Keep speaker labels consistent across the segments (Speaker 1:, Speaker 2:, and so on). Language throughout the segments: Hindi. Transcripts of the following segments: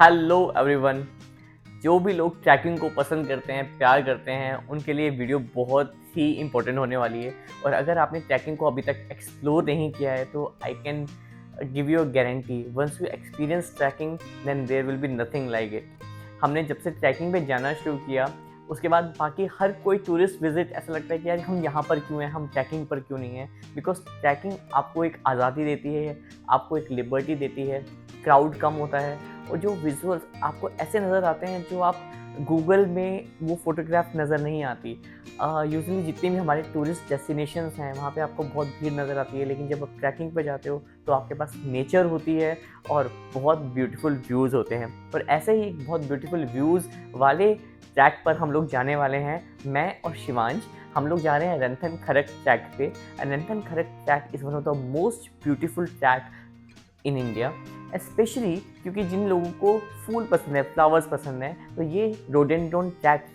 Speaker 1: Hello everyone. जो भी लोग ट्रैकिंग को पसंद करते हैं, प्यार करते हैं, उनके लिए वीडियो बहुत ही इम्पोर्टेंट होने वाली है। और अगर आपने ट्रैकिंग को अभी तक एक्सप्लोर नहीं किया है तो I can give you a guarantee, once you experience trekking then there will be nothing like it. हमने जब से ट्रैकिंग पे जाना शुरू किया उसके बाद बाकी हर कोई टूरिस्ट विजिट ऐसा लगता है कि यार हम यहाँ पर क्यों हैं, हम ट्रैकिंग पर क्यों नहीं हैं। बिकॉज ट्रैकिंग आपको एक आज़ादी देती है, आपको एक लिबर्टी देती है, क्राउड कम होता है और जो विजुअल्स आपको ऐसे नज़र आते हैं जो आप गूगल में वो फोटोग्राफ नज़र नहीं आती। यूजुअली जितने भी हमारे टूरिस्ट डेस्टिनेशंस हैं वहाँ पे आपको बहुत भीड़ नज़र आती है, लेकिन जब आप ट्रैकिंग पे जाते हो तो आपके पास नेचर होती है और बहुत ब्यूटीफुल व्यूज़ होते हैं। और ऐसे ही एक बहुत ब्यूटीफुल व्यूज़ वाले ट्रैक पर हम लोग जाने वाले हैं, मैं और शिवांश। हम लोग जा रहे हैं रंथन खरक ट्रैक पे। Ranthan Kharak track is one of the most beautiful track in India, specially क्योंकि जिन लोगों को फूल पसंद है, फ्लावर्स पसंद है, तो ये रोडेंड्रोन ट्रैक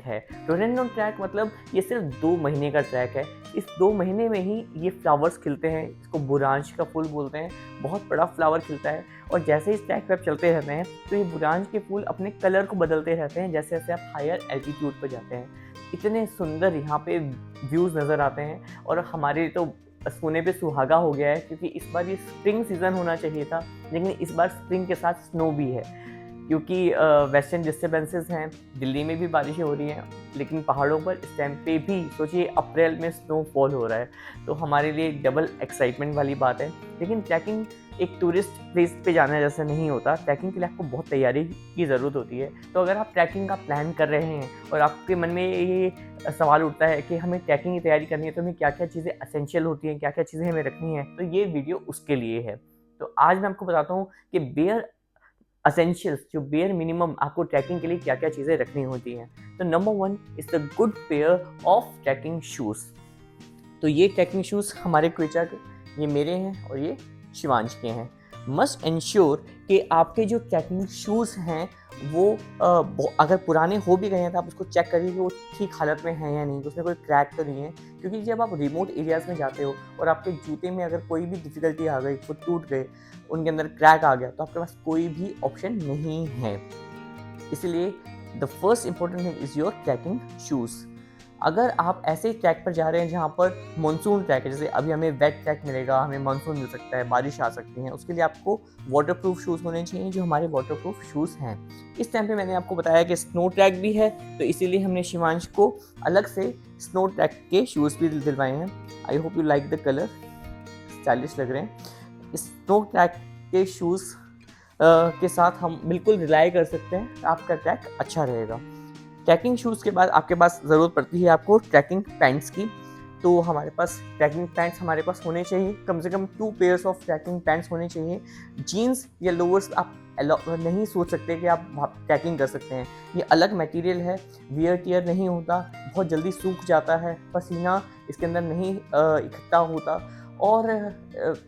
Speaker 1: है। रोडेंड्रोन ट्रैक मतलब ये सिर्फ 2 महीने का ट्रैक है। इस 2 महीने में ही ये फ्लावर्स खिलते हैं, इसको बुरांश का फूल बोलते हैं। बहुत बड़ा फ्लावर खिलता है और जैसे ही इस ट्रैक पर आप चलते रहते हैं तो ये बुरांश के फूल अपने कलर को बदलते रहते हैं जैसे जैसे आप हायर एल्टीट्यूड पर जाते हैं। इतने सुंदर यहाँ पे व्यूज़ नज़र आते हैं और हमारे तो सोने पे सुहागा हो गया है, क्योंकि इस बार ये स्प्रिंग सीज़न होना चाहिए था, लेकिन इस बार स्प्रिंग के साथ स्नो भी है। क्योंकि वेस्टर्न डिस्टर्बेंसेस हैं, दिल्ली में भी बारिशें हो रही हैं, लेकिन पहाड़ों पर इस टाइम पे भी सोचिए अप्रैल में स्नोफॉल हो रहा है, तो हमारे लिए डबल एक्साइटमेंट वाली बात है। लेकिन ट्रैकिंग एक टूरिस्ट प्लेस पे जाने जैसा नहीं होता। ट्रैकिंग के लिए आपको बहुत तैयारी की ज़रूरत होती है। तो अगर आप ट्रैकिंग का प्लान कर रहे हैं और आपके मन में ये सवाल उठता है कि हमें ट्रैकिंग की तैयारी करनी है तो हमें क्या क्या चीज़ें एसेंशियल होती हैं, क्या क्या चीज़ें हमें रखनी है, तो ये वीडियो उसके लिए है। तो आज मैं आपको बताता हूँ कि बेयर एसेंशियल्स, जो बेयर मिनिमम आपको ट्रैकिंग के लिए क्या क्या चीज़ें रखनी होती हैं। तो number 1 is the good pair of trekking shoes. तो ये ट्रैकिंग शूज़ हमारे क्वेचा के, ये मेरे हैं और ये शिवांश के हैं। मस्ट इंश्योर कि आपके जो ट्रैकिंग शूज़ हैं वो अगर पुराने हो भी गए हैं तो आप उसको चेक करिए कि वो ठीक हालत में हैं या नहीं, कि उसमें कोई क्रैक तो नहीं है। क्योंकि जब आप रिमोट एरियाज़ में जाते हो और आपके जूते में अगर कोई भी डिफ़िकल्टी आ गई, वो टूट गए, उनके अंदर क्रैक आ गया, तो आपके पास कोई भी ऑप्शन नहीं है। इसलिए the first important thing is your trekking shoes. अगर आप ऐसे ट्रैक पर जा रहे हैं जहाँ पर मानसून ट्रैक है, जैसे अभी हमें वेट ट्रैक मिलेगा, हमें मानसून मिल सकता है, बारिश आ सकती है, उसके लिए आपको वाटरप्रूफ शूज़ होने चाहिए, जो हमारे वाटरप्रूफ शूज़ हैं। इस टाइम पे मैंने आपको बताया कि स्नो ट्रैक भी है, तो इसीलिए हमने शिवांश को अलग से स्नो ट्रैक के शूज़ भी दिलवाए हैं। आई hope you like the colour, stylish लग रहे हैं। स्नो ट्रैक के शूज़ के साथ हम बिल्कुल रिलाई कर सकते हैं, आपका ट्रैक अच्छा रहेगा। ट्रैकिंग शूज़ के बाद आपके पास ज़रूरत पड़ती है आपको ट्रैकिंग पैंट्स की। तो हमारे पास ट्रैकिंग पैंट्स हमारे पास होने चाहिए, कम से कम 2 पेयर्स ऑफ ट्रैकिंग पैंट्स होने चाहिए। जीन्स या लोअर्स आप नहीं सोच सकते कि आप ट्रैकिंग कर सकते हैं। ये अलग मटेरियल है, वियर टियर नहीं होता, बहुत जल्दी सूख जाता है, पसीना इसके अंदर नहीं इकट्ठा होता। और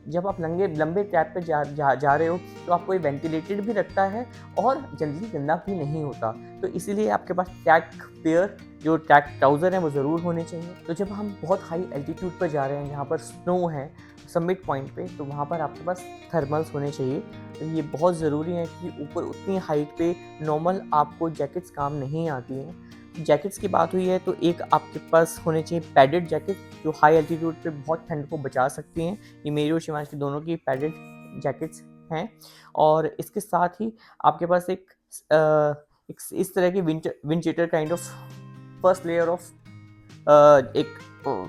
Speaker 1: जब आप लंबे ट्रैक पे जा रहे हो तो आपको ये वेंटिलेटेड भी रखता है और जल्दी गंदा भी नहीं होता। तो इसीलिए आपके पास ट्रैक पेयर, जो ट्रैक ट्राउज़र हैं, वो ज़रूर होने चाहिए। तो जब हम बहुत हाई एल्टीट्यूड पर जा रहे हैं, जहाँ पर स्नो है समिट पॉइंट पे, तो वहाँ पर आपके पास थर्मल्स होने चाहिए। तो ये बहुत ज़रूरी है कि ऊपर उतनी हाइट पे नॉर्मल आपको जैकेट्स काम नहीं आती हैं। जैकेट्स की बात हुई है तो एक आपके पास होने चाहिए पैडेड जैकेट, जो हाई एल्टीट्यूड पे बहुत ठंड को बचा सकती हैं। ये मेरी और शिवांश की दोनों की पैडेड जैकेट्स हैं। और इसके साथ ही आपके पास एक इस तरह की wind cheater kind of first layer of एक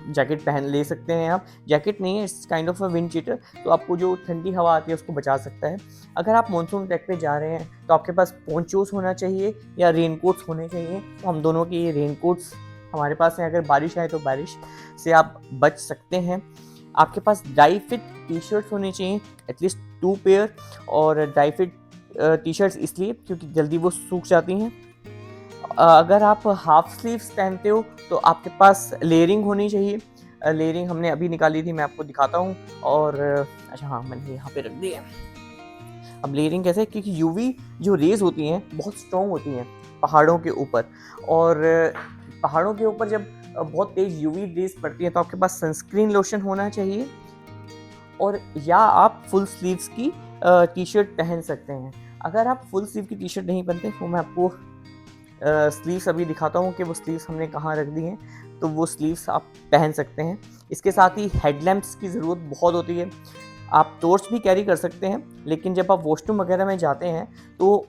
Speaker 1: जैकेट पहन ले सकते हैं आप। जैकेट नहीं है, it's kind of a wind cheater, तो आपको जो ठंडी हवा आती है उसको बचा सकता है। अगर आप मानसून ट्रैक पे जा रहे हैं तो आपके पास पोंचोस होना चाहिए या रेनकोट्स होने चाहिए। तो हम दोनों के ये रेनकोट्स हमारे पास हैं, अगर बारिश आए तो बारिश से आप बच सकते हैं। आपके पास ड्राई फिट टी शर्ट्स होनी चाहिए, एटलीस्ट 2 पेयर। और ड्राई फिट टी शर्ट्स इसलिए क्योंकि जल्दी वो सूख जाती हैं। अगर आप हाफ स्लीव्स पहनते हो तो आपके पास लेयरिंग होनी चाहिए। लेयरिंग हमने अभी निकाली थी, मैं आपको दिखाता हूँ। और अच्छा हाँ, मैंने यहाँ पे रख दी है। अब लेयरिंग कैसे, क्योंकि यूवी जो रेज होती हैं बहुत स्ट्रॉन्ग होती हैं पहाड़ों के ऊपर। और पहाड़ों के ऊपर जब बहुत तेज़ यूवी रेज पड़ती है तो आपके पास सनस्क्रीन लोशन होना चाहिए, और या आप फुल स्लीव्स की टी शर्ट पहन सकते हैं। अगर आप फुल स्लीव की टी शर्ट नहीं पहनते तो मैं आपको स्लीव्स अभी दिखाता हूँ कि वो स्लीव्स हमने कहाँ रख दी हैं, तो वो स्लीव्स आप पहन सकते हैं। इसके साथ ही हेडलैम्प्स की ज़रूरत बहुत होती है। आप टॉर्च भी कैरी कर सकते हैं, लेकिन जब आप वॉशरूम वगैरह में जाते हैं तो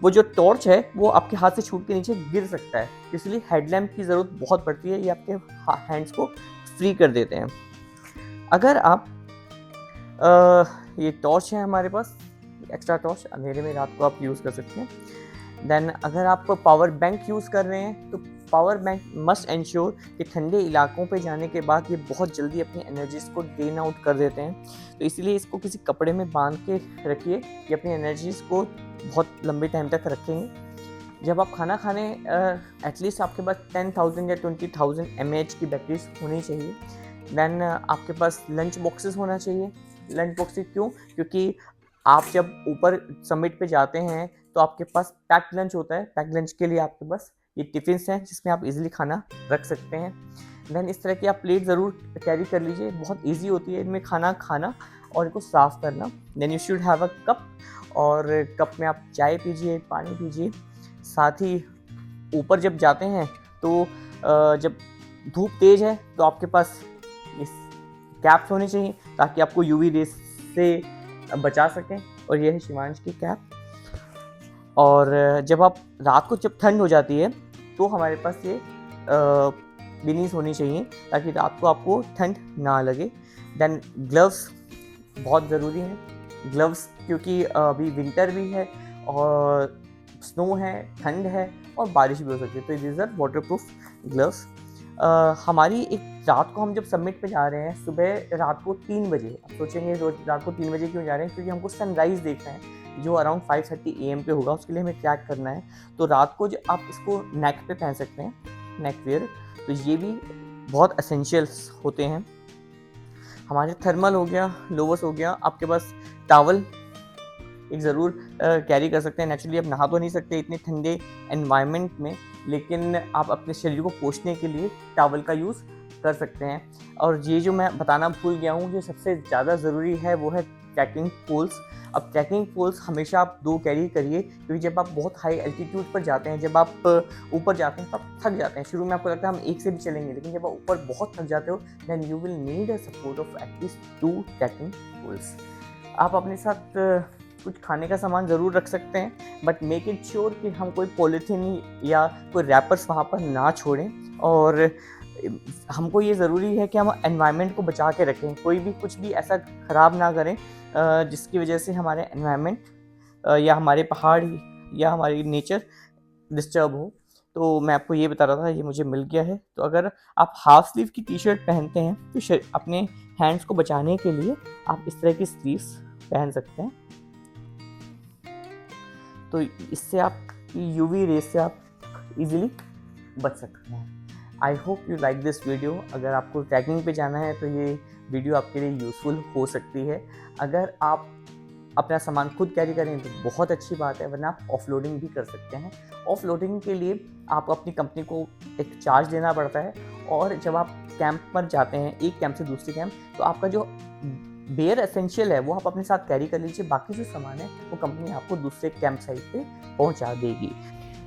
Speaker 1: वो जो टॉर्च है वो आपके हाथ से छूट के नीचे गिर सकता है, इसलिए हेडलैम्प की ज़रूरत बहुत पड़ती है। ये आपके हैंड्स को फ्री कर देते हैं। अगर आप ये टॉर्च है हमारे पास, एक्स्ट्रा टॉर्च अंधेरे में रात को आप यूज़ कर सकते हैं। देन अगर आप पावर बैंक यूज़ कर रहे हैं तो पावर बैंक मस्ट एंश्योर कि ठंडे इलाकों पे जाने के बाद ये बहुत जल्दी अपनी एनर्जीज़ को ड्रेन आउट कर देते हैं, तो इसीलिए इसको किसी कपड़े में बांध के रखिए। ये अपनी एनर्जीज़ को बहुत लंबे टाइम तक रखेंगे। जब आप खाना खाने एटलीस्ट आपके पास 10,000 या 20,000 mAh की बैटरीज होनी चाहिए। देन आपके पास लंच बॉक्सेस होना चाहिए। लंच बॉक्सेस क्यों? क्योंकि आप जब ऊपर समिट पे जाते हैं तो आपके पास पैक्ड लंच होता है। पैक्ड लंच के लिए आपके पास ये टिफ़िन्स हैं जिसमें आप इजीली खाना रख सकते हैं। देन इस तरह की आप प्लेट ज़रूर कैरी कर लीजिए, बहुत इजी होती है इनमें खाना खाना और इनको साफ़ करना। Then you should have a cup, और कप में आप चाय पीजिए, पानी पीजिए। साथ ही ऊपर जब जाते हैं तो जब धूप तेज़ है तो आपके पास इस कैप्स होनी चाहिए ताकि आपको यूवी रेस से बचा सकें, और ये है शिवांश की कैप। और जब आप रात को जब ठंड हो जाती है तो हमारे पास ये बिनीज होनी चाहिए ताकि रात को आपको ठंड ना लगे। देन ग्लव्स बहुत ज़रूरी हैं। ग्लव्स क्योंकि अभी विंटर भी है और स्नो है, ठंड है और बारिश भी हो सकती है, तो दीज आर वाटरप्रूफ ग्लव्स। हमारी एक रात को हम जब समिट पे जा रहे हैं सुबह रात को 3 बजे, आप सोचेंगे रोज रात को 3 बजे क्यों जा रहे हैं? क्योंकि हमको सनराइज़ देखना है जो अराउंड 5:30 AM पे होगा, उसके लिए हमें ट्रैक करना है। तो रात को जो आप इसको नेक पे पहन सकते हैं, नेक वेयर, तो ये भी बहुत एसेंशियल्स होते हैं। हमारे थर्मल हो गया, लोवर्स हो गया, आपके पास टॉवल एक ज़रूर कैरी कर सकते हैं। नेचुरली आप नहा तो नहीं सकते इतने ठंडे एनवायरनमेंट में, लेकिन आप अपने शरीर को पोंछने के लिए टॉवल का यूज़ कर सकते हैं। और ये जो मैं बताना भूल गया हूँ, जो सबसे ज़्यादा ज़रूरी है वो है ट्रैकिंग पोल्स। अब ट्रैकिंग पोल्स हमेशा आप 2 कैरी करिए, क्योंकि जब आप बहुत हाई एल्टीट्यूड पर जाते हैं, जब आप ऊपर जाते हैं तो आप थक जाते हैं। शुरू में आपको लगता है हम 1 से भी चलेंगे, लेकिन जब आप ऊपर बहुत थक जाते हो then you will need a support of at least 2 trekking poles. आप अपने साथ कुछ खाने का सामान ज़रूर रख सकते हैं, बट मेक इट श्योर कि हम कोई पॉलीथीन या कोई रैपर्स वहाँ पर ना छोड़ें। और हमको ये ज़रूरी है कि हम एनवायरनमेंट को बचा के रखें, कोई भी कुछ भी ऐसा ख़राब ना करें जिसकी वजह से हमारे एनवायरनमेंट या हमारे पहाड़ या हमारी नेचर डिस्टर्ब हो। तो मैं आपको ये बता रहा था, ये मुझे मिल गया है। तो अगर आप हाफ स्लीव की टी शर्ट पहनते हैं तो अपने हैंड्स को बचाने के लिए आप इस तरह की स्लीव्स पहन सकते हैं, तो इससे आप यूवी रेस से आप इजीली बच सकते हैं। आई hope you like this video. अगर आपको ट्रैकिंग पे जाना है तो ये वीडियो आपके लिए यूज़फुल हो सकती है। अगर आप अपना सामान खुद कैरी करें तो बहुत अच्छी बात है, वरना आप ऑफलोडिंग भी कर सकते हैं। ऑफलोडिंग के लिए आपको अपनी कंपनी को एक चार्ज देना पड़ता है, और जब आप कैंप पर जाते हैं एक कैंप से दूसरे कैंप, तो आपका जो बेयर एसेंशियल है वो आप अपने साथ कैरी कर लीजिए, बाकी जो सामान है वो कंपनी आपको दूसरे कैंप साइट पे पहुंचा देगी।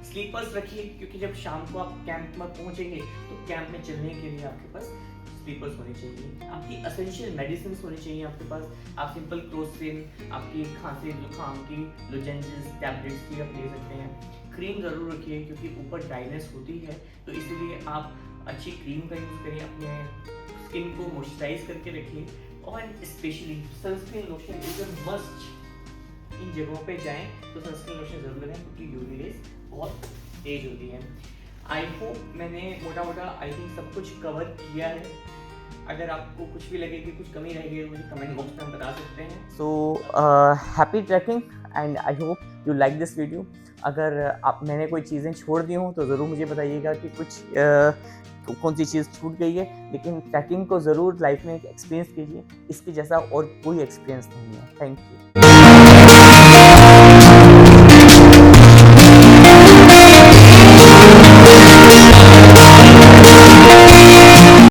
Speaker 1: स्लीपर्स रखिए, क्योंकि जब शाम को आप कैंप में पहुंचेंगे तो कैंप में चलने के लिए आपके पास स्लीपर्स होने चाहिए। आपकी एसेंशियल मेडिसिन होनी चाहिए आपके पास। आप सिंपल क्लोस्ट्रिन, आपकी खांसी जुकाम की लोजेंजेस टैबलेट्स भी आप ले सकते हैं। क्रीम ज़रूर रखिए, क्योंकि ऊपर ड्राइनेस होती है, तो इसीलिए आप अच्छी क्रीम का यूज़ करिए, अपने स्किन को मॉइस्चराइज करके रखिए। और specially sunscreen lotion is a must. इन जगहों पे जाएं तो सनस्क्रीन लोशन जरूर लगाएं, क्योंकि यूवी रेज बहुत तेज होती है। आई होप मैंने मोटा मोटा आई थिंक सब कुछ कवर किया है। अगर आपको कुछ भी लगे कि कुछ कमी रह गई है, मुझे कमेंट बॉक्स में हम बता सकते हैं। So happy trekking and I hope you like this video. अगर आप मैंने कोई चीज़ें छोड़ दी हों तो ज़रूर मुझे बताइएगा कि कुछ कौन सी चीज़ छूट गई है, लेकिन ट्रैकिंग को ज़रूर लाइफ में एक एक्सपीरियंस कीजिए, इसके जैसा और कोई एक्सपीरियंस नहीं है। Thank you.